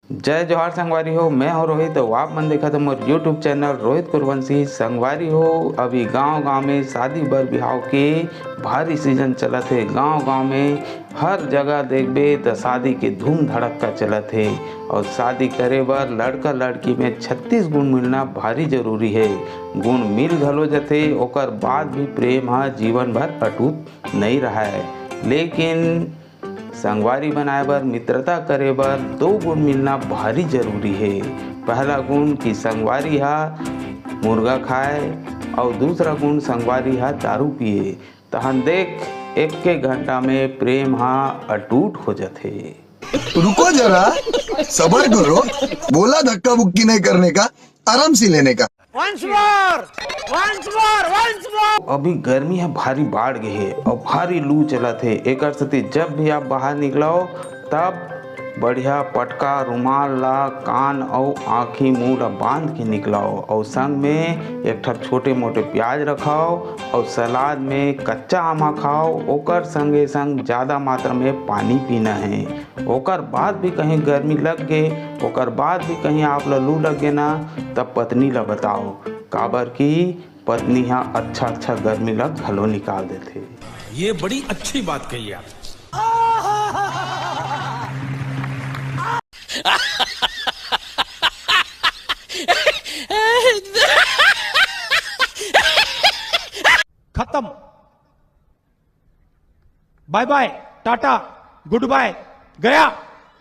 जय जोहार संगवारी हो। मैं हूँ रोहित और आप मन देखा था मोर यूट्यूब चैनल रोहित कुरवंशी। संगवारी हो, अभी गांव-गांव में शादी बर बिहाव के भारी सीजन चलत है। गांव-गांव में हर जगह देखबे तो शादी के धूम धड़क्का चलत है। और शादी करे बर लड़का लड़की में 36 गुण मिलना भारी जरूरी है। गुण मिल घलो जथे, ओकर बाद भी प्रेम हा जीवन भर अटूट नहीं रहा है। लेकिन संगवारी बनाए बर, मित्रता करे बर 2 गुण मिलना भारी जरूरी है। पहला गुण कि संगवारी हा मुर्गा खाए और दूसरा गुण संगवारी हा दारू पिए। तहन देख, एक के घंटा में प्रेम हा अटूट हो जाते। रुको जरा, सबर करो। बोला धक्का बुक्की नहीं करने का, आराम से लेने का। Once more! Once more! Once more! अभी गर्मी है भारी बढ़ गई है और भारी लू चलत है। एक सेती जब भी आप बाहर निकलो तब बढ़िया पटका रुमाल ला कान और आँखी मुँह ला बांध के निकलाओ। और संग में एक ठर छोटे मोटे प्याज रखाओ और सलाद में कच्चा आमा खाओ। ओकर संगे संग ज़्यादा मात्रा में पानी पीना है। ओकर बाद भी कहीं गर्मी लग गए, ओकर बाद भी कहीं आप ला लू लग गए ना, तब पत्नी ला बताओ। काबर की पत्नी यहाँ अच्छा गर्मी लग घलो निकाल देते। ये बड़ी अच्छी बात कही आप। खत्म। Bye bye, tata, goodbye, गया।